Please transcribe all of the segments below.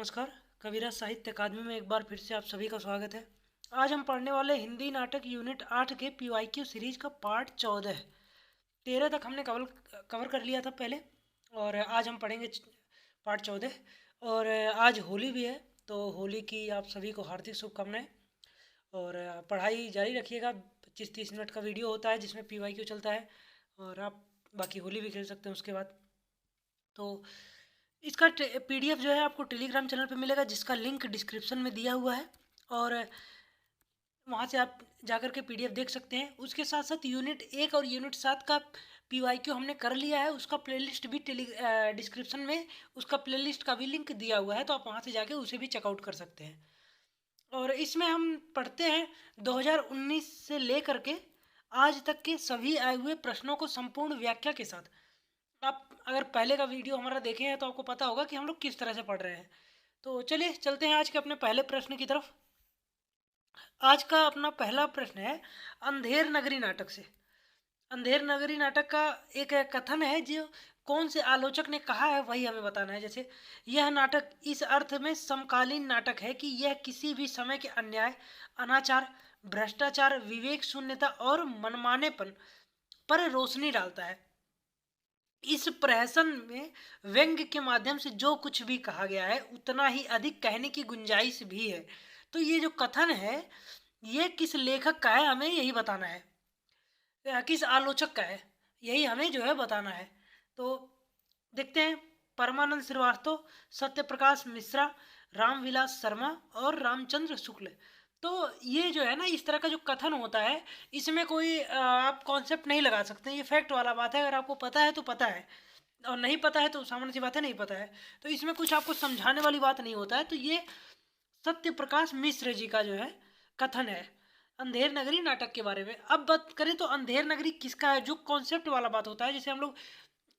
नमस्कार। कविराज साहित्य अकादमी में एक बार फिर से आप सभी का स्वागत है। आज हम पढ़ने वाले हिंदी नाटक यूनिट 8 के पीवाईक्यू सीरीज का पार्ट 14 है। 13 तक हमने कवर कर लिया था पहले, और आज हम पढ़ेंगे पार्ट 14। और आज होली भी है, तो होली की आप सभी को हार्दिक शुभकामनाएं। और पढ़ाई जारी रखिएगा। 25-30 मिनट का वीडियो होता है जिसमें पीवाईक्यू चलता है, और आप बाकी होली भी खेल सकते हैं उसके बाद। तो इसका पीडीएफ जो है आपको टेलीग्राम चैनल पे मिलेगा, जिसका लिंक डिस्क्रिप्शन में दिया हुआ है, और वहाँ से आप जाकर के पीडीएफ देख सकते हैं। उसके साथ साथ यूनिट 1 और यूनिट 7 का पीवाईक्यू हमने कर लिया है, उसका प्लेलिस्ट भी डिस्क्रिप्शन में उसका प्लेलिस्ट का भी लिंक दिया हुआ है, तो आप वहाँ से जाके उसे भी चेकआउट कर सकते हैं। और इसमें हम पढ़ते हैं 2019 से लेकर के आज तक के सभी आए हुए प्रश्नों को संपूर्ण व्याख्या के साथ। आप अगर पहले का वीडियो हमारा देखे हैं तो आपको पता होगा कि हम लोग किस तरह से पढ़ रहे हैं। तो चलिए चलते हैं आज के अपने पहले प्रश्न की तरफ। आज का अपना पहला प्रश्न है अंधेर नगरी नाटक से। अंधेर नगरी नाटक का एक कथन है जो कौन से आलोचक ने कहा है वही हमें बताना है। जैसे यह नाटक इस अर्थ में समकालीन नाटक है कि यह किसी भी समय के अन्याय, अनाचार, भ्रष्टाचार, विवेक शून्यता और मनमानेपन पर रोशनी डालता है। इस प्रहसन में व्यंग्य के माध्यम से जो कुछ भी कहा गया है उतना ही अधिक कहने की गुंजाइश भी है। तो ये जो कथन है ये किस लेखक का है हमें यही बताना है, या किस आलोचक का है यही हमें जो है बताना है। तो देखते हैं। परमानंद श्रीवास्तव, सत्यप्रकाश मिश्रा, रामविलास शर्मा और रामचंद्र शुक्ल। तो ये जो है ना, इस तरह का जो कथन होता है इसमें कोई आप कॉन्सेप्ट नहीं लगा सकते। ये फैक्ट वाला बात है। अगर आपको पता है तो पता है, और नहीं पता है तो सामान्य सी बात है नहीं पता है। तो इसमें कुछ आपको समझाने वाली बात नहीं होता है। तो ये सत्य प्रकाश मिश्र जी का जो है कथन है अंधेर नगरी नाटक के बारे में। अब बात करें तो अंधेर नगरी किसका है, जो कॉन्सेप्ट वाला बात होता है। जैसे हम लोग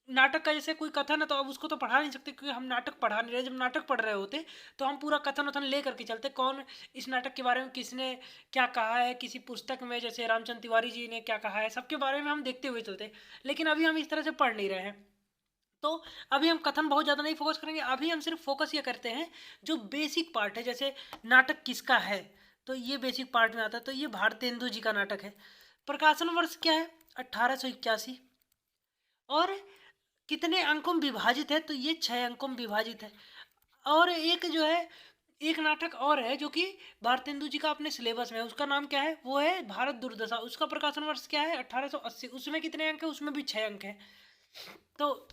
नाटक का जैसे कोई कथन है तो अब उसको तो पढ़ा नहीं सकते, क्योंकि हम नाटक पढ़ा नहीं रहे। जब नाटक पढ़ रहे होते तो हम पूरा कथन वथन ले करके चलते, कौन इस नाटक के बारे में किसने क्या कहा है, किसी पुस्तक में जैसे रामचंद्र तिवारी जी ने क्या कहा है, सबके बारे में हम देखते हुए चलते। लेकिन अभी हम इस तरह से पढ़ नहीं रहे हैं, तो अभी हम कथन बहुत ज़्यादा नहीं फोकस करेंगे। अभी हम सिर्फ फोकस ये करते हैं जो बेसिक पार्ट है। जैसे नाटक किसका है, तो ये बेसिक पार्ट में आता है। तो ये भारतेंदु जी का नाटक है। प्रकाशन वर्ष क्या है, 1881। और कितने अंकों में विभाजित है, तो ये 6 अंकों में विभाजित है। और एक जो है एक नाटक और है जो कि भारतेंदु जी का अपने सिलेबस में है, उसका नाम क्या है, वो है भारत दुर्दशा। उसका प्रकाशन वर्ष क्या है, 1880। उसमें कितने अंक है, उसमें भी 6 अंक है। तो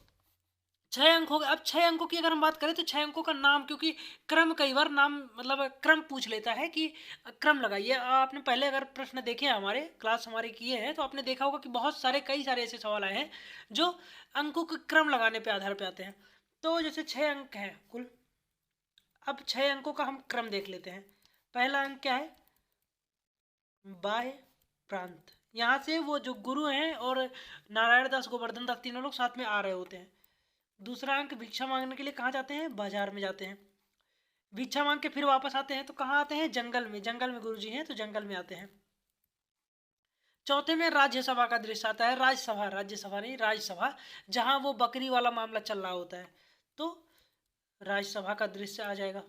6 अंक हो गए। अब 6 अंकों की अगर हम बात करें तो 6 अंकों का नाम, क्योंकि क्रम कई बार नाम मतलब क्रम पूछ लेता है कि क्रम लगाइए। आपने पहले अगर प्रश्न देखे हैं, हमारे क्लास हमारे किए हैं, तो आपने देखा होगा कि बहुत सारे कई सारे ऐसे सवाल आए हैं जो अंकों के क्रम लगाने पे आधार पे आते हैं। तो जैसे 6 अंक हैं कुल। अब 6 अंकों का हम क्रम देख लेते हैं। पहला अंक क्या है, बाह्य प्रांत। यहाँ से वो जो गुरु हैं और नारायण दास गोवर्धन दास तीनों लोग साथ में आ रहे होते हैं। दूसरा अंक, भिक्षा मांगने के लिए कहाँ जाते हैं, बाजार में जाते हैं। भिक्षा मांग के फिर वापस आते हैं तो कहाँ आते हैं, जंगल में। जंगल में गुरुजी हैं तो जंगल में आते हैं। चौथे में राज्यसभा का दृश्य आता है। राज्यसभा, राज्यसभा नहीं राज्यसभा, जहाँ वो बकरी वाला मामला चल रहा होता है, तो राज्यसभा का दृश्य आ जाएगा।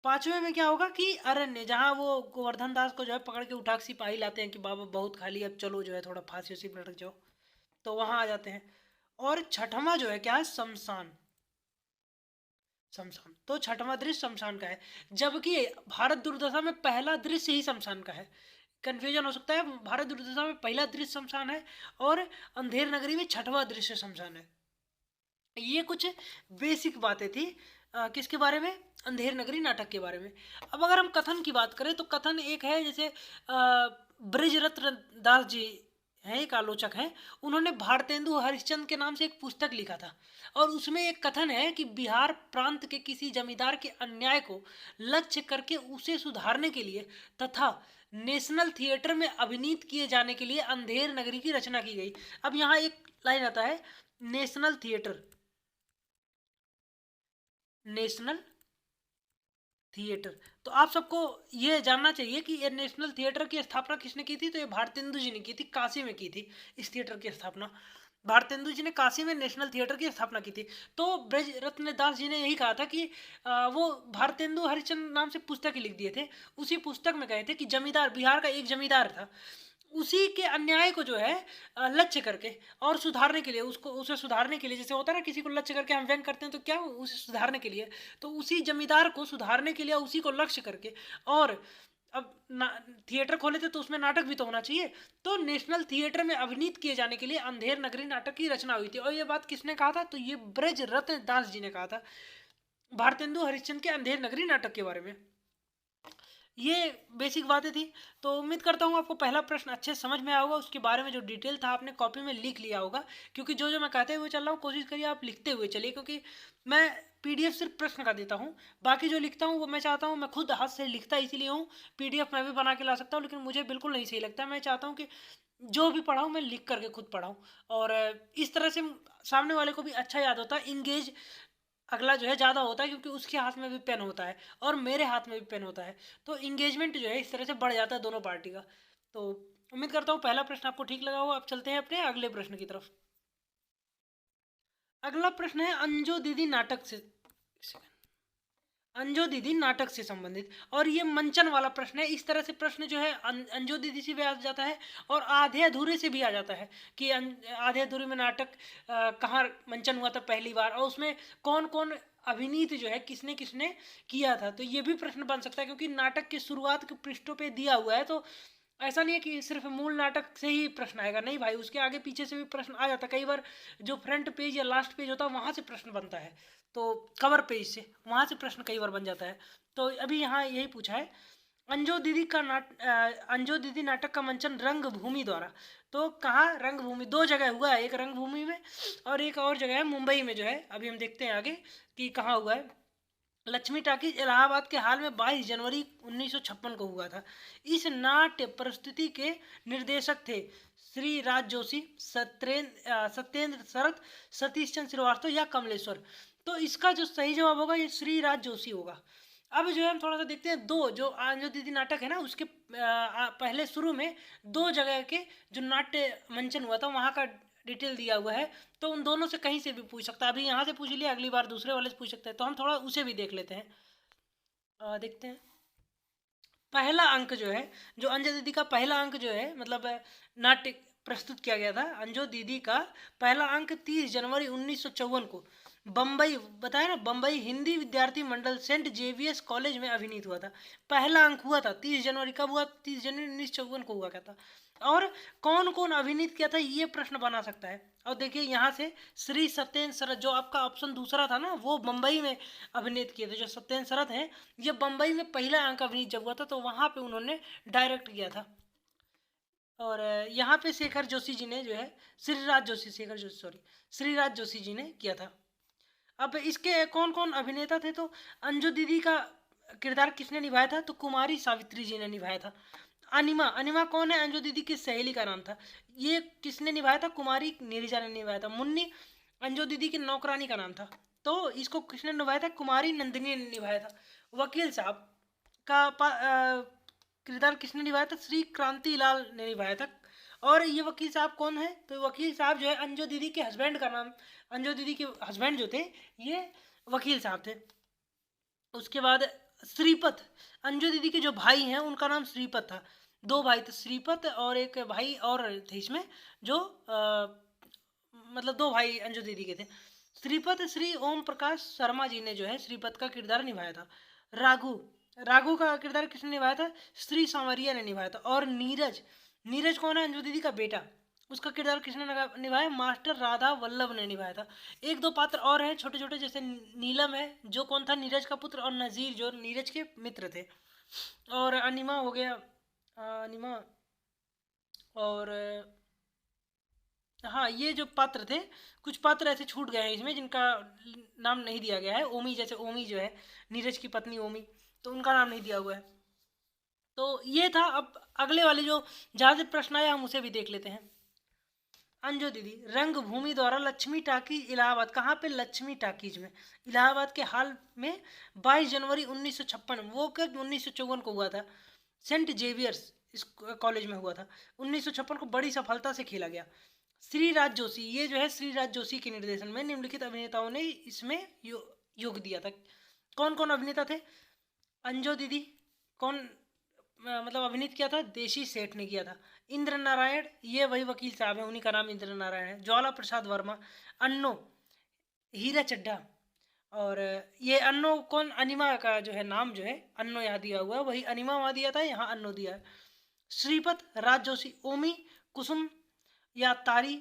पांचवें में क्या होगा कि अरण्य, जहाँ वो गोवर्धन दास को जो है पकड़ के उठा के सिपाही लाते हैं कि बाबा बहुत खा लिया, अब चलो जो है थोड़ा फांसी उसी पर लटक जाओ, तो वहां आ जाते हैं। और छठवां जो है क्या है, शमशान। शमशान, तो छठवां दृश्य शमशान का है। जबकि भारत दुर्दशा में पहला दृश्य ही शमशान का है। कंफ्यूजन हो सकता है, भारत दुर्दशा में पहला दृश्य शमशान है और अंधेर नगरी में छठवां दृश्य शमशान है। ये कुछ बेसिक बातें थी किसके बारे में, अंधेर नगरी नाटक के बारे में। अब अगर हम कथन की बात करें तो कथन एक है, जैसे ब्रजरत्न दास जी हैं, एक आलोचक हैं। उन्होंने भारतेंदु हरिश्चंद्र के नाम से एक पुस्तक लिखा था, और उसमें एक कथन है कि बिहार प्रांत के किसी जमींदार के अन्याय को लक्ष्य करके उसे सुधारने के लिए तथा नेशनल थिएटर में अभिनीत किए जाने के लिए अंधेर नगरी की रचना की गई। अब यहाँ एक लाइन आता है, नेशनल थिएटर, नेशनल थिएटर। तो आप सबको ये जानना चाहिए कि ये नेशनल थिएटर की स्थापना किसने की थी, तो ये भारतेंदु जी ने की थी, काशी में की थी इस थिएटर की स्थापना। भारतेंदु जी ने काशी में नेशनल थिएटर की स्थापना की थी। तो ब्रज रत्न दास जी ने यही कहा था कि वो भारतेंदु हरिश्चंद्र नाम से पुस्तक लिख दिए थे। उसी पुस्तक में कहे थे कि जमींदार, बिहार का एक जमींदार था, उसी के अन्याय को जो है लक्ष्य करके और सुधारने के लिए, उसको उसे सुधारने के लिए, जैसे होता है ना किसी को लक्ष्य करके हम व्यंग करते हैं तो क्या उसे सुधारने के लिए, तो उसी जमींदार को सुधारने के लिए उसी को लक्ष्य करके, और अब थिएटर खोले थे तो उसमें नाटक भी तो होना चाहिए, तो नेशनल थिएटर में अभिनीत किए जाने के लिए अंधेर नगरी नाटक की रचना हुई थी। और ये बात किसने कहा था? तो ये ब्रज रत्न दास जी ने कहा था भारतेंदु हरिश्चंद्र के अंधेर नगरी नाटक के बारे में। ये बेसिक बातें थी। तो उम्मीद करता हूँ आपको पहला प्रश्न अच्छे से समझ में आया होगा, उसके बारे में जो डिटेल था आपने कॉपी में लिख लिया होगा, क्योंकि जो जो मैं कहते हुए चल रहा हूँ कोशिश करिए आप लिखते हुए चलिए, क्योंकि मैं पीडीएफ सिर्फ प्रश्न का देता हूँ, बाकी जो लिखता हूँ वो मैं चाहता हूँ, मैं खुद हाथ से लिखता इसीलिए हूँ, पीडीएफ मैं भी बना के ला सकता हूँ, लेकिन मुझे बिल्कुल नहीं सही लगता। मैं चाहता हूँ कि जो भी पढ़ाऊँ मैं लिख करके खुद पढ़ाऊँ, और इस तरह से सामने वाले को भी अच्छा याद होता है, इंगेज अगला जो है ज़्यादा होता है, क्योंकि उसके हाथ में भी पेन होता है और मेरे हाथ में भी पेन होता है, तो इंगेजमेंट जो है इस तरह से बढ़ जाता है दोनों पार्टी का। तो उम्मीद करता हूँ पहला प्रश्न आपको ठीक लगा होगा। अब चलते हैं अपने अगले प्रश्न की तरफ। अगला प्रश्न है अंजो दीदी नाटक से, अंजो दीदी नाटक से संबंधित, और ये मंचन वाला प्रश्न है। इस तरह से प्रश्न जो है अंजो दीदी से भी आ जाता है और आधे अधूरे से भी आ जाता है कि आधे अधूरे में नाटक कहाँ मंचन हुआ था पहली बार, और उसमें कौन कौन अभिनीत जो है किसने किसने किया था। तो ये भी प्रश्न बन सकता है, क्योंकि नाटक के शुरुआत के पृष्ठों पे दिया हुआ है, तो ऐसा नहीं है कि सिर्फ मूल नाटक से ही प्रश्न आएगा, नहीं भाई, उसके आगे पीछे से भी प्रश्न आ जाता है। कई बार जो फ्रंट पेज या लास्ट पेज होता है वहाँ से प्रश्न बनता है, तो कवर पेज से वहाँ से प्रश्न कई बार बन जाता है। तो अभी यहाँ यही पूछा है, अंजो दीदी नाटक का मंचन रंगभूमि द्वारा, तो कहाँ रंगभूमि, दो जगह हुआ है, एक रंगभूमि में और एक और जगह है मुंबई में जो है, अभी हम देखते हैं आगे कि कहाँ हुआ है। लक्ष्मी टाकीज इलाहाबाद के हाल में 22 जनवरी 1956 को हुआ था। इस नाट्य प्रस्तुति के निर्देशक थे श्री राज जोशी, सत्येंद्र शरद, सतीश चंद्र श्रीवास्तव या कमलेश्वर। तो इसका जो सही जवाब होगा ये श्री राज जोशी होगा। अब जो है हम थोड़ा सा देखते हैं, दो जो आंजो दीदी नाटक है ना उसके पहले शुरू में दो जगह के जो नाट्य मंचन हुआ था वहाँ का डिटेल दिया हुआ है, तो उन दोनों से कहीं से भी पूछ सकता है। अभी यहाँ से पूछ लिया, अगली बार दूसरे वाले से पूछ सकते हैं, तो हम थोड़ा उसे भी देख लेते हैं। देखते हैं पहला अंक जो है, जो अंजो दीदी का पहला अंक जो है, मतलब नाट्य प्रस्तुत किया गया था अंजो दीदी का पहला अंक 30 जनवरी 1954 को बम्बई, बताया ना, बम्बई हिंदी विद्यार्थी मंडल सेंट जेवियर्स कॉलेज में अभिनीत हुआ था। पहला अंक हुआ था 30 जनवरी, कब हुआ? 30 जनवरी 1954 को हुआ क्या था। और कौन कौन अभिनीत किया था ये प्रश्न बना सकता है। और देखिए यहाँ से श्री सत्येंद्र शरद, जो आपका ऑप्शन दूसरा था ना, वो बम्बई में अभिनीत किए थे। जो सत्येंद्र शरद हैं ये बम्बई में पहला अंक अभिनीत जब हुआ था तो वहाँ पे उन्होंने डायरेक्ट किया था। और यहाँ पे शेखर जोशी जी ने जो है, श्रीराज जोशी, शेखर जोशी सॉरी, श्रीराज जोशी जी ने किया था। अब इसके कौन कौन अभिनेता थे, तो अंजू दीदी का किरदार किसने निभाया था? तो कुमारी सावित्री जी ने निभाया था। अनिमा, अनिमा कौन है? अंजू दीदी की सहेली का नाम था। ये किसने निभाया था? कुमारी नीरजा ने निभाया था। मुन्नी अंजू दीदी की नौकरानी का नाम था, तो इसको किसने निभाया था? कुमारी नंदिनी ने निभाया था। वकील साहब का किरदार किसने निभाया था? श्री क्रांति लाल ने निभाया था। और ये वकील साहब कौन है? तो वकील साहब जो है अंजू दीदी के हस्बैंड का नाम, अंजू दीदी के हस्बैंड जो थे ये वकील साहब थे। उसके बाद श्रीपत, अंजू दीदी के जो भाई हैं उनका नाम श्रीपत था। दो भाई थे, श्रीपत और एक भाई और थे इसमें, जो मतलब दो भाई अंजू दीदी के थे। श्रीपत श्री ओम प्रकाश शर्मा जी ने जो है श्रीपत का किरदार निभाया था। राघु, राघु का किरदार किसने निभाया था? श्री सांवरिया ने निभाया था। और नीरज, नीरज कौन है? अंजू दीदी का बेटा, उसका किरदार किसने निभाया? मास्टर राधा वल्लभ ने निभाया था। एक दो पात्र और हैं छोटे छोटे, जैसे नीलम है जो कौन था? नीरज का पुत्र, और नज़ीर जो नीरज के मित्र थे। और अनिमा हो गया, अनिमा, और हाँ ये जो पात्र थे, कुछ पात्र ऐसे छूट गए हैं इसमें जिनका नाम नहीं दिया गया है। ओमी, जैसे ओमी जो है नीरज की पत्नी ओमी, तो उनका नाम नहीं दिया हुआ है। तो ये था। अब अगले वाले जो जहाँ से प्रश्न आया हम उसे भी देख लेते हैं। अंजू दीदी रंगभूमि द्वारा लक्ष्मी टाकीज इलाहाबाद, कहाँ पे? लक्ष्मी टाकीज में, इलाहाबाद के हाल में 22 जनवरी 1956, वो कब? 1954 को हुआ था। सेंट जेवियर्स इस कॉलेज में हुआ था। 1956 को बड़ी सफलता से खेला गया। श्रीराज जोशी, ये जो है श्रीराज जोशी के निर्देशन में निम्नलिखित अभिनेताओं ने इसमें योग दिया था। कौन कौन अभिनेता थे? अंजू दीदी, कौन मतलब अभिनीत किया था? देशी सेठ ने किया था। इंद्र नारायण, ये वही वकील साहब हैं, उन्हीं का नाम इंद्र नारायण है। ज्वाला प्रसाद वर्मा, अन्नो, हीरा चड्ढा, और ये अन्नो कौन? अनिमा का जो है नाम जो है अन्नो यहाँ दिया हुआ है, वही अनिमा वहाँ दिया था, यहाँ अन्नो दिया है। श्रीपत राज जोशी, ओमी, कुसुम या तारी,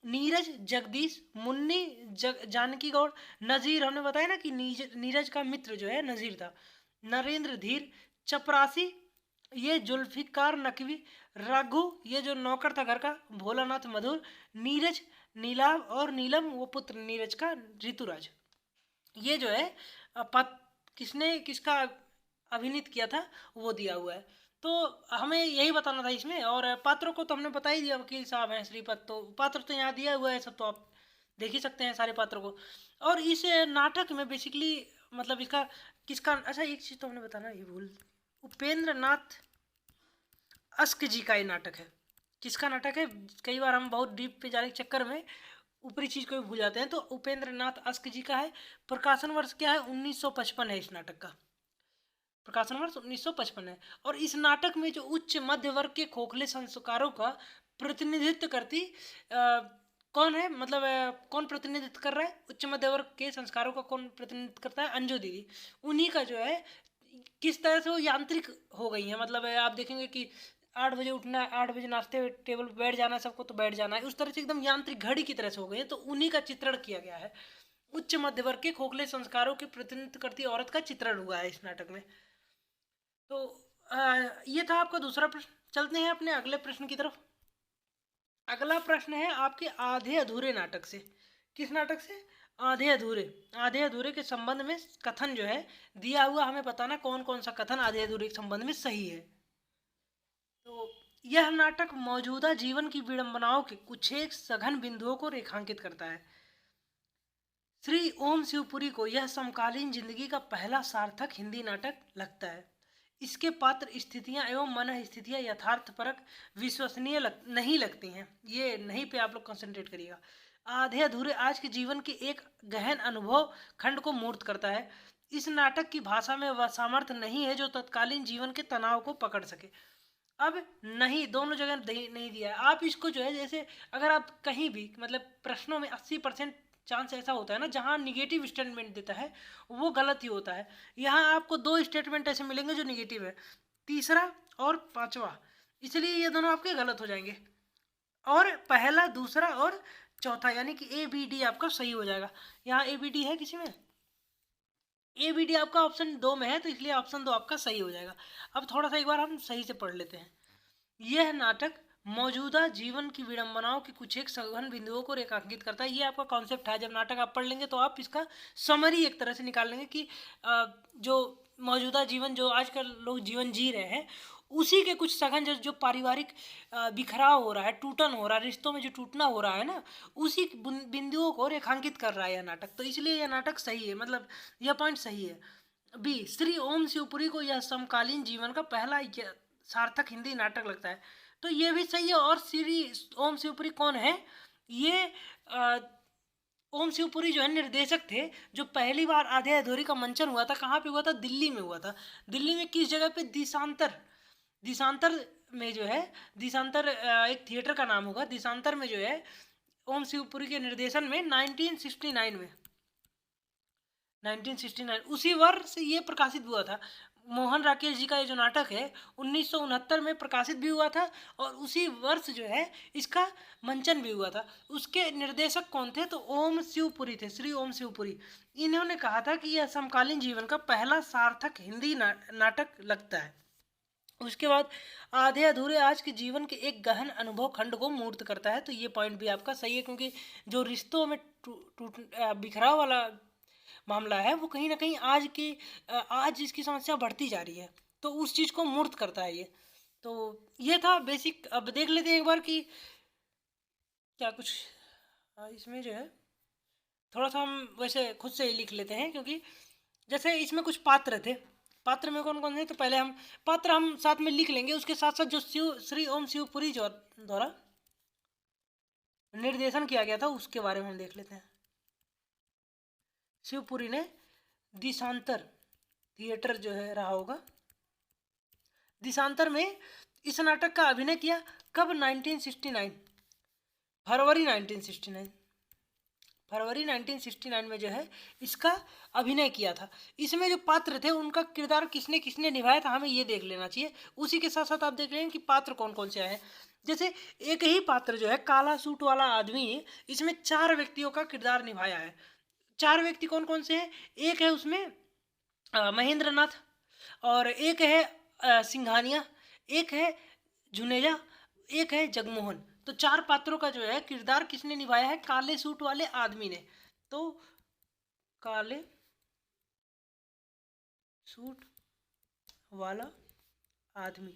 नीरज, जगदीश, मुन्नी, जानकी गौड़, नजीर, हमने बताया ना कि नीरज का मित्र जो है नजीर था। नरेंद्र धीर, चपरासी, ये जुल्फिकार नकवी, रघु, ये जो नौकर था घर का, भोलानाथ मधुर, नीरज, नीलाभ और नीलम, वो पुत्र नीरज का ऋतुराज। ये जो है किसने किसका अभिनीत किया था वो दिया हुआ है। तो हमें यही बताना था इसमें, और पात्रों को तो हमने बता ही दिया, वकील साहब हैं, श्रीपत, तो पात्र तो यहाँ दिया हुआ है सब, तो आप देख ही सकते हैं सारे पात्रों को। और इस नाटक में बेसिकली मतलब इसका किसका, अच्छा एक चीज़ तो हमने बताना ये भूल, उपेंद्र नाथ अस्क जी का ये नाटक है। किसका नाटक है? कई बार हम बहुत डीप पे जाने के चक्कर में ऊपरी चीज को भी भूल जाते हैं। तो उपेंद्र नाथ अस्क जी का है। प्रकाशन वर्ष क्या है? 1955 है इस नाटक का, प्रकाशन वर्ष 1955 है। और इस नाटक में जो उच्च मध्य वर्ग के खोखले संस्कारों का प्रतिनिधित्व करती कौन है, मतलब कौन प्रतिनिधित्व कर रहा है? उच्च मध्य वर्ग के संस्कारों का कौन प्रतिनिधित्व करता है? अंजू दीदी। उन्हीं का जो है किस तरह से वो यांत्रिक हो गई है, मतलब आप देखेंगे कि 8 बजे उठना है, 8 बजे नाश्ते टेबल पर बैठ जाना है सबको, तो बैठ जाना है, उस तरह से एकदम यांत्रिक घड़ी की तरह से हो गई है। तो उन्हीं का चित्रण किया गया है। उच्च मध्य वर्ग के खोखले संस्कारों के प्रतिनिधित्व करती औरत का चित्रण हुआ है इस नाटक में। तो ये था आपका दूसरा प्रश्न। चलते हैं अपने अगले प्रश्न की तरफ। अगला प्रश्न है आपके आधे अधूरे नाटक से। किस नाटक से? आधे अधूरे। आधे अधूरे के संबंध में कथन जो है दिया हुआ, हमें बताना कौन कौन सा कथन आधे अधूरे के संबंध में सही है। तो यह नाटक मौजूदा जीवन की विडंबनाओं के कुछ एक सघन बिंदुओं को रेखांकित करता है। श्री ओम शिवपुरी को यह समकालीन जिंदगी का पहला सार्थक हिंदी नाटक लगता है। इसके पात्र स्थितियां एवं मन स्थितियां यथार्थपरक विश्वसनीय नहीं लगती हैं। ये नहीं पे आप लोग कंसंट्रेट करिएगा। आधे अधूरे आज के जीवन के एक गहन अनुभव खंड को मूर्त करता है। इस नाटक की भाषा में वह सामर्थ्य नहीं है जो तत्कालीन जीवन के तनाव को पकड़ सके। अब नहीं, दोनों जगह नहीं दिया है। आप इसको जो है, जैसे अगर आप कहीं भी मतलब प्रश्नों में 80% चांस ऐसा होता है ना जहाँ निगेटिव स्टेटमेंट देता है वो गलत ही होता है। यहाँ आपको 2 स्टेटमेंट ऐसे मिलेंगे जो निगेटिव है, तीसरा और पांचवा, इसलिए ये दोनों आपके गलत हो जाएंगे। और पहला, दूसरा और चौथा, यानी कि ABD आपका सही हो जाएगा। यहाँ ABD है किसी में? ABD आपका ऑप्शन 2 में है, तो इसलिए ऑप्शन 2 आपका सही हो जाएगा। अब थोड़ा सा एक बार हम सही से पढ़ लेते हैं। यह नाटक मौजूदा जीवन की विडंबनाओं के कुछ एक सघन बिंदुओं को रेखांकित करता है। ये आपका कॉन्सेप्ट है। जब नाटक आप पढ़ लेंगे तो आप इसका समरी एक तरह से निकाल लेंगे कि जो मौजूदा जीवन, जो आजकल लोग जीवन जी रहे हैं, उसी के कुछ सघन जो पारिवारिक बिखराव हो रहा है, टूटन हो रहा है, रिश्तों में जो टूटना हो रहा है ना, उसी बिंदुओं को रेखांकित कर रहा है यह नाटक। तो इसलिए यह नाटक सही है, मतलब यह पॉइंट सही है। बी, श्री ओम शिवपुरी को यह समकालीन जीवन का पहला सार्थक हिंदी नाटक लगता है, तो ये भी सही है। और श्री ओम शिवपुरी कौन है? ये ओम शिवपुरी जो है निर्देशक थे, जो पहली बार आधे अधूरी का मंचन हुआ था, कहाँ पे हुआ था? दिल्ली में हुआ था। दिल्ली में किस जगह पे? दिशांतर। दिशांतर में जो है, दिशांतर एक थिएटर का नाम होगा। दिशांतर में जो है ओम शिवपुरी के निर्देशन में 1969 में 1969 उसी वर्ष ये प्रकाशित हुआ था। मोहन राकेश जी का ये जो नाटक है 1969 में प्रकाशित भी हुआ था, और उसी वर्ष जो है इसका मंचन भी हुआ था। उसके निर्देशक कौन थे? तो ओम शिवपुरी थे, श्री ओम शिवपुरी। इन्होंने कहा था कि यह समकालीन जीवन का पहला सार्थक हिंदी नाटक लगता है। उसके बाद आधे अधूरे आज के जीवन के एक गहन अनुभव खंड को मूर्त करता है। तो ये पॉइंट भी आपका सही है, क्योंकि जो रिश्तों में बिखराव वाला मामला है वो कहीं ना कहीं आज इसकी समस्या बढ़ती जा रही है, तो उस चीज़ को मूर्त करता है ये। तो ये था बेसिक। अब देख लेते हैं एक बार कि क्या कुछ इसमें जो है थोड़ा सा हम वैसे खुद से ही लिख लेते हैं, क्योंकि जैसे इसमें कुछ पात्र थे। पात्र में कौन कौन थे? तो पहले हम पात्र हम साथ में लिख लेंगे, उसके साथ साथ जो श्री ओम शिवपुरी जो द्वारा निर्देशन किया गया था उसके बारे में हम देख लेते हैं। शिवपुरी ने दिशांतर थिएटर जो है रहा होगा, दिशांतर में इस नाटक का अभिनय किया कब? 1969, फरवरी 1969, फरवरी 1969 में जो है इसका अभिनय किया था। इसमें जो पात्र थे उनका किरदार किसने किसने निभाया था हमें ये देख लेना चाहिए। उसी के साथ साथ आप देख लें कि पात्र कौन कौन से आए। जैसे एक ही पात्र जो है काला सूट वाला आदमी, इसमें 4 व्यक्तियों का किरदार निभाया है। 4 व्यक्ति कौन कौन से हैं? एक है उसमें महेंद्र नाथ, और एक है सिंघानिया, एक है जुनेजा, एक है जगमोहन। तो 4 पात्रों का जो है किरदार किसने निभाया है? काले सूट वाले आदमी ने। तो काले सूट वाला आदमी,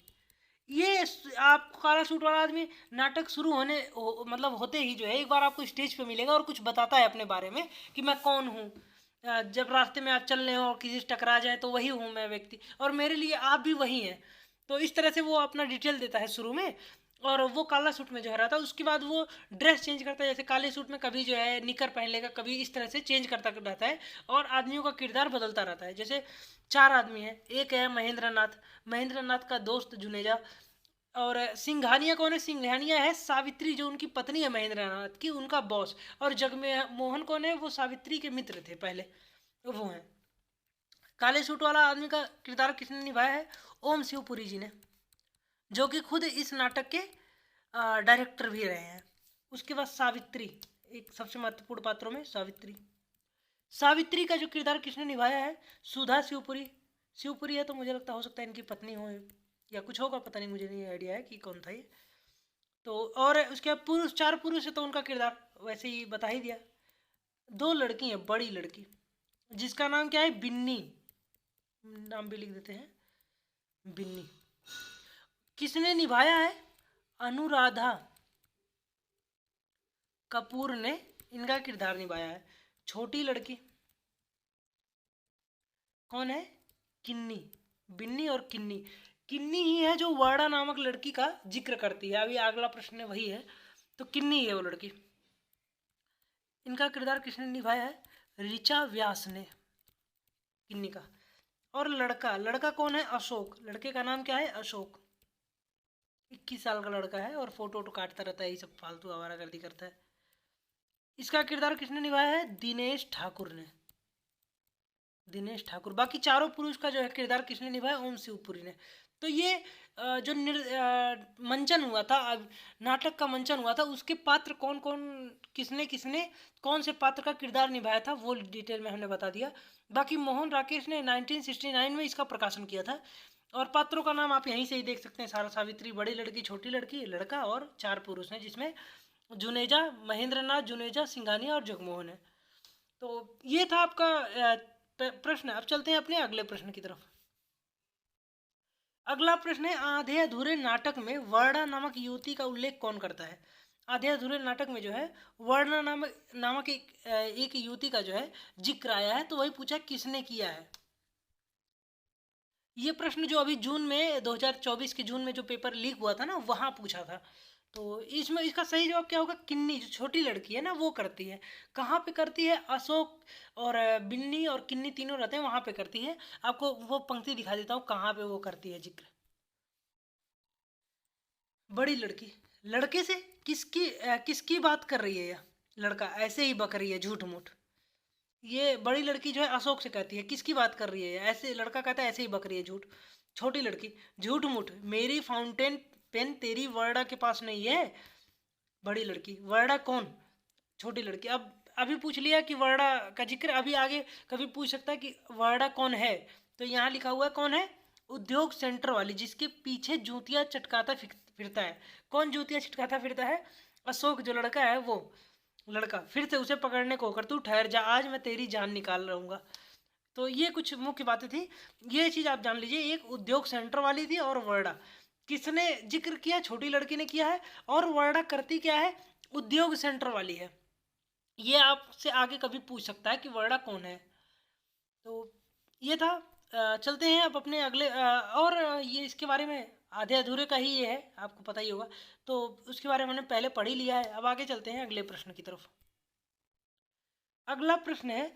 ये आपको काला सूट वाला आदमी नाटक शुरू मतलब होते ही जो है एक बार आपको स्टेज पे मिलेगा और कुछ बताता है अपने बारे में कि मैं कौन हूँ। जब रास्ते में आप चल रहे हो और किसी से टकरा जाए तो वही हूँ मैं व्यक्ति, और मेरे लिए आप भी वही हैं। तो इस तरह से वो अपना डिटेल देता है शुरू में, और वो काला सूट में जो है रहता है। उसके बाद वो ड्रेस चेंज करता है, जैसे काले सूट में कभी जो है निकर पहन लेगा, कभी इस तरह से चेंज करता रहता है, और आदमियों का किरदार बदलता रहता है। जैसे 4 आदमी हैं, एक है महेंद्र नाथ, महेंद्र नाथ का दोस्त जुनेजा, और सिंघानिया कौन है? सिंघानिया है सावित्री, जो उनकी पत्नी है महेंद्र नाथ की, उनका बॉस। और जगमोहन कौन है? वो सावित्री के मित्र थे पहले, वो हैं। काले सूट वाला आदमी का किरदार किसने निभाया है? ओम शिवपुरी जी ने, जो कि खुद इस नाटक के डायरेक्टर भी रहे हैं। उसके बाद सावित्री, एक सबसे महत्वपूर्ण पात्रों में सावित्री। सावित्री का जो किरदार किसने निभाया है? सुधा शिवपुरी। शिवपुरी है तो मुझे लगता हो सकता है इनकी पत्नी हो या कुछ होगा, पता नहीं, मुझे नहीं आइडिया है कि कौन था ये। तो और उसके बाद पुरुष, 4 पुरुष है तो उनका किरदार वैसे ही बता ही दिया। 2 लड़की हैं, बड़ी लड़की, जिसका नाम क्या है? बिन्नी, नाम भी लिख देते हैं, बिन्नी। किसने निभाया है? अनुराधा कपूर ने इनका किरदार निभाया है। छोटी लड़की कौन है? किन्नी, बिन्नी और किन्नी। किन्नी ही है जो वर्णा नामक लड़की का जिक्र करती है। अभी अगला प्रश्न वही है, तो किन्नी है वो लड़की। इनका किरदार किसने निभाया है? ऋचा व्यास ने, किन्नी का। और लड़का, लड़का कौन है? अशोक, लड़के का नाम क्या है? अशोक। 21 साल का लड़का है और फोटो वोटो काटता रहता है, ये सब फालतू आवारागर्दी करता है। इसका किरदार किसने निभाया है? दिनेश ठाकुर ने, दिनेश ठाकुर। बाकी चारों पुरुष का जो है किरदार किसने निभाया? ओम शिवपुरी ने। तो ये जो मंचन हुआ था, नाटक का मंचन हुआ था, उसके पात्र कौन कौन, किसने किसने कौन से पात्र का किरदार निभाया था, वो डिटेल में हमने बता दिया। बाकी मोहन राकेश ने 1969 में इसका प्रकाशन किया था, और पात्रों का नाम आप यहीं से ही देख सकते हैं सारा। सावित्री, बड़ी लड़की, छोटी लड़की, लड़का, और 4 पुरुष हैं, जिसमें जुनेजा, महेंद्र नाथ जुनेजा, सिंघानिया और जगमोहन है। तो ये था आपका प्रश्न। अब चलते हैं अपने अगले प्रश्न की तरफ। अगला प्रश्न है, आधे अधूरे नाटक में वर्णा नामक युवती का उल्लेख कौन करता है? आधे अधूरे नाटक में जो है वर्णा नामक एक युवती का जो है जिक्र आया है, तो वही पूछा किसने किया है। ये प्रश्न जो अभी जून में 2024 के जून में जो पेपर लीक हुआ था ना, वहाँ पूछा था। तो इसमें इसका सही जवाब क्या होगा? किन्नी, जो छोटी लड़की है ना, वो करती है। कहाँ पे करती है? अशोक और बिन्नी और किन्नी तीनों रहते हैं, वहाँ पे करती है। आपको वो पंक्ति दिखा देता हूँ कहाँ पे वो करती है जिक्र। बड़ी लड़की, लड़के से किसकी बात कर रही है? यह लड़का ऐसे ही बक रही है झूठ मूठ। ये बड़ी लड़की जो है अशोक से कहती है, किसकी बात कर रही है? ऐसे लड़का कहता है ऐसे ही बक रही है झूठ। छोटी लड़की, झूठ मूठ, मेरी फाउंटेन पेन तेरी वर्डा के पास नहीं है। बड़ी लड़की, वर्डा कौन? छोटी लड़की। अब अभी पूछ लिया कि वर्डा का जिक्र, अभी आगे कभी पूछ सकता है कि वर्डा कौन है। तो यहाँ लिखा हुआ है कौन है? उद्योग सेंटर वाली, जिसके पीछे जूतियाँ चटकाता फिरता है। कौन जूतियाँ चटकाता फिरता है? अशोक, जो लड़का है वो लड़का। फिर से उसे पकड़ने को होकर, तू ठहर जा, आज मैं तेरी जान निकाल रहूँगा। तो ये कुछ मुख्य बातें थी, ये चीज़ आप जान लीजिए। एक उद्योग सेंटर वाली थी, और वर्डा किसने जिक्र किया? छोटी लड़की ने किया है। और वर्डा करती क्या है? उद्योग सेंटर वाली है। ये आपसे आगे कभी पूछ सकता है कि वर्डा कौन है। तो ये था। चलते हैं अब अपने अगले और ये इसके बारे में आधे अधूरे का ही ये है, आपको पता ही होगा। तो उसके बारे में हमने पहले पढ़ ही लिया है। अब आगे चलते हैं अगले प्रश्न की तरफ। अगला प्रश्न है,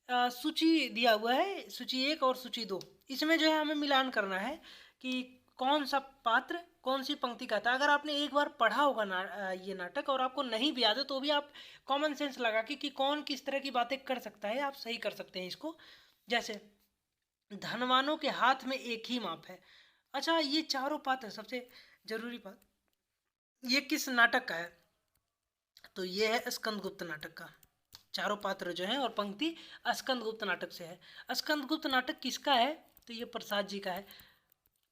सूची दिया हुआ है, सूची 1 और सूची 2। इसमें जो है हमें मिलान करना है कि कौन सा पात्र कौन सी पंक्ति कहता है। अगर आपने एक बार पढ़ा होगा ये नाटक और आपको नहीं भी याद है तो भी आप कॉमन सेंस लगा के कि कौन किस तरह की बातें कर सकता है, आप सही कर सकते हैं इसको। जैसे धनवानों के हाथ में एक ही माप है। अच्छा, ये चारों पात्र, सबसे जरूरी बात, ये किस नाटक का है? तो ये है स्कंदगुप्त नाटक का। चारों पात्र जो हैं और पंक्ति स्कंदगुप्त नाटक से है। स्कंदगुप्त नाटक किसका है? तो ये प्रसाद जी का है।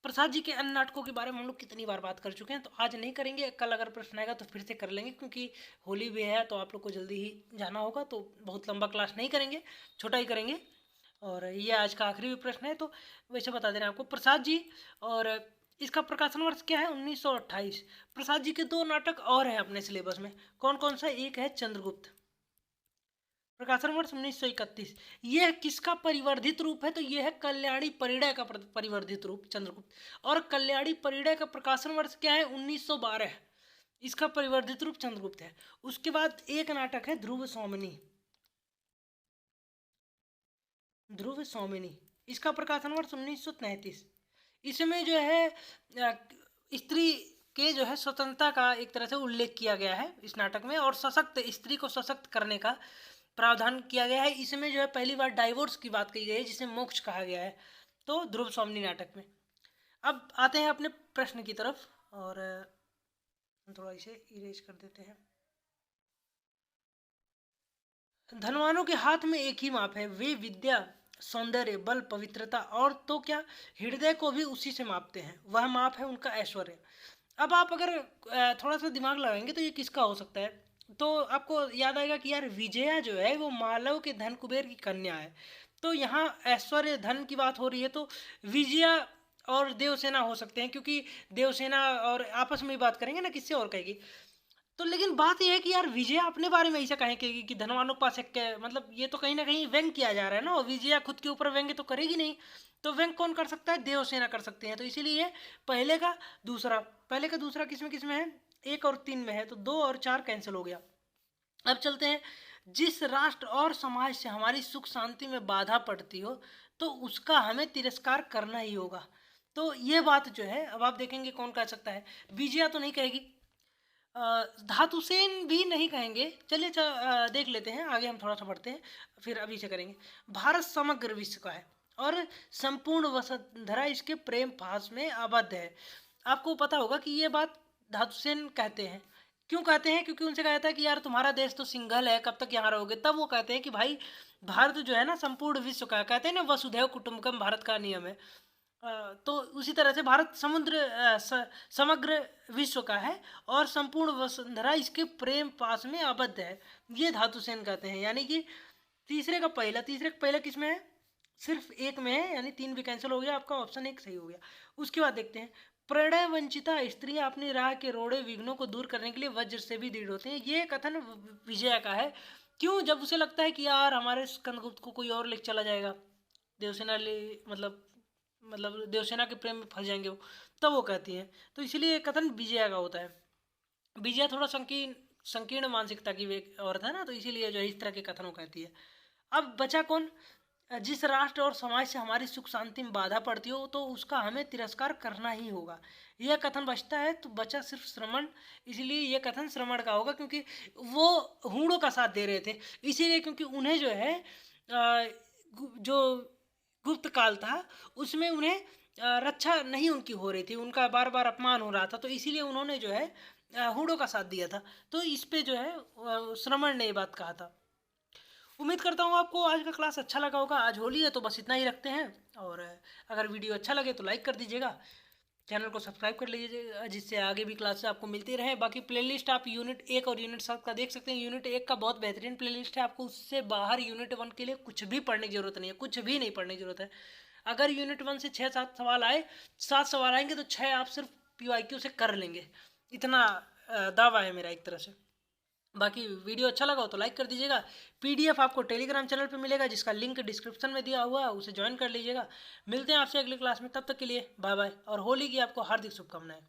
प्रसाद जी के अन्य नाटकों के बारे में हम लोग कितनी बार बात कर चुके हैं, तो आज नहीं करेंगे। कल अगर प्रश्न आएगा तो फिर से कर लेंगे, क्योंकि होली भी है तो आप लोग को जल्दी ही जाना होगा, तो बहुत लंबा क्लास नहीं करेंगे, छोटा ही करेंगे। और ये आज का आखिरी भी प्रश्न है, तो वैसे बता दे रहे हैं आपको प्रसाद जी। और इसका प्रकाशन वर्ष क्या है? 1928। प्रसाद जी के 2 नाटक और हैं अपने सिलेबस में। कौन कौन सा? एक है चंद्रगुप्त, प्रकाशन वर्ष 1931। यह किसका परिवर्धित रूप है? तो यह है कल्याणी परिणय का परिवर्धित रूप चंद्रगुप्त। और कल्याणी परिणय का प्रकाशन वर्ष क्या है? 1912। इसका परिवर्धित रूप चंद्रगुप्त है। उसके बाद एक नाटक है ध्रुव सौमिनी। ध्रुव सौमिनी, इसका प्रकाशन वर्ष 1933। इसमें जो है स्त्री के जो है स्वतंत्रता का एक तरह से उल्लेख किया गया है इस नाटक में, और सशक्त स्त्री को सशक्त करने का प्रावधान किया गया है। इसमें जो है पहली बार डाइवोर्स की बात कही गई है, जिसे मोक्ष कहा गया है, तो ध्रुव सौमिनी नाटक में। अब आते हैं अपने प्रश्न की तरफ, और हम थोड़ा इसे इरेज कर देते हैं। धनवानों के हाथ में एक ही माप है, वे विद्या, सौंदर्य, बल, पवित्रता और तो क्या, हृदय को भी उसी से मापते हैं। वह माप है उनका ऐश्वर्य। अब आप अगर थोड़ा सा दिमाग लगाएंगे तो ये किसका हो सकता है? तो आपको याद आएगा कि यार विजया जो है वो मालव के धन कुबेर की कन्या है। तो यहाँ ऐश्वर्य धन की बात हो रही है, तो विजया और देवसेना हो सकते हैं, क्योंकि देवसेना और आपस में ही बात करेंगे ना, किससे और कहेगी। तो लेकिन बात यह है कि यार विजया अपने बारे में ऐसा कहेंगे कि धनवानों के पास एक, मतलब ये तो कहीं ना कहीं व्यंग किया जा रहा है ना, और विजया खुद के ऊपर व्यंग तो करेगी नहीं। तो व्यंग कौन कर सकता है? देवसेना कर सकते हैं। तो इसीलिए पहले का दूसरा, पहले का दूसरा किस में है? 1 और 3 में है, तो 2 और 4 कैंसिल हो गया। अब चलते हैं, जिस राष्ट्र और समाज से हमारी सुख शांति में बाधा पड़ती हो तो उसका हमें तिरस्कार करना ही होगा। तो ये बात जो है, अब आप देखेंगे कौन कह सकता है। विजया तो नहीं कहेगी, धातुसेन भी नहीं कहेंगे। चलिए देख लेते हैं, आगे हम थोड़ा सा बढ़ते हैं, फिर अभी से करेंगे। भारत समग्र विश्व का है और संपूर्ण वसुंधरा इसके प्रेम पास में आबद्ध है। आपको पता होगा कि ये बात धातुसेन कहते हैं। क्यों कहते हैं? क्योंकि उनसे कहा था कि यार तुम्हारा देश तो सिंगल है, कब तक यहाँ रहोगे? तब वो कहते हैं कि भाई भारत जो है ना संपूर्ण विश्व का है। कहते हैं ना वसुधैव कुटुंबकम भारत का नियम है। तो उसी तरह से भारत समग्र विश्व का है और संपूर्ण वसुंधरा इसके प्रेम पास में आबद्ध है। ये धातुसेन कहते हैं। यानी कि तीसरे का पहला किस में है? सिर्फ एक में है, यानी 3 भी कैंसिल हो गया, आपका ऑप्शन 1 सही हो गया। उसके बाद देखते हैं, प्रणय वंचिता स्त्रियां अपनी राह के रोड़े विघ्नों को दूर करने के लिए वज्र से भी दृढ़ होते हैं। ये कथन विजया का है। क्यों? जब उसे लगता है कि यार हमारे स्कंदगुप्त को कोई और लेके चला जाएगा, देवसेना ले, मतलब देवसेना के प्रेम में फंस जाएंगे वो, तब वो कहती है। तो इसीलिए कथन विजया का होता है। विजया थोड़ा संकीर्ण संकीर्ण मानसिकता की औरत है ना, तो इसीलिए जो है इस तरह के कथनों कहती है। अब बचा कौन? जिस राष्ट्र और समाज से हमारी सुख शांति में बाधा पड़ती हो तो उसका हमें तिरस्कार करना ही होगा। यह कथन बचता है, तो बचा सिर्फ श्रमण। इसलिए यह कथन श्रमण का होगा, क्योंकि वो हूणों का साथ दे रहे थे। इसीलिए क्योंकि उन्हें जो है जो गुप्त काल था उसमें उन्हें रक्षा नहीं उनकी हो रही थी, उनका बार बार अपमान हो रहा था, तो इसीलिए उन्होंने जो है हूणों का साथ दिया था। तो इस पे जो है श्रमण ने ये बात कहा था। उम्मीद करता हूँ आपको आज का क्लास अच्छा लगा होगा। आज होली है तो बस इतना ही रखते हैं, और अगर वीडियो अच्छा लगे तो लाइक कर दीजिएगा, चैनल को सब्सक्राइब कर लीजिएगा, जिससे आगे भी क्लासेस आपको मिलती रहे। बाकी प्लेलिस्ट आप यूनिट 1 और यूनिट 7 का देख सकते हैं। यूनिट 1 का बहुत बेहतरीन प्लेलिस्ट है, आपको उससे बाहर यूनिट 1 के लिए कुछ भी पढ़ने की जरूरत नहीं है, कुछ भी नहीं पढ़ने की जरूरत है। अगर यूनिट 1 से 6-7 सवाल आए, 7 सवाल आएंगे तो 6 आप सिर्फ PYQ से कर लेंगे, इतना दावा है मेरा एक तरह से। बाकी वीडियो अच्छा लगा हो तो लाइक कर दीजिएगा। पीडीएफ आपको टेलीग्राम चैनल पे मिलेगा जिसका लिंक डिस्क्रिप्शन में दिया हुआ है, उसे ज्वाइन कर लीजिएगा। मिलते हैं आपसे अगली क्लास में, तब तक के लिए बाय बाय और होली की आपको हार्दिक शुभकामनाएं।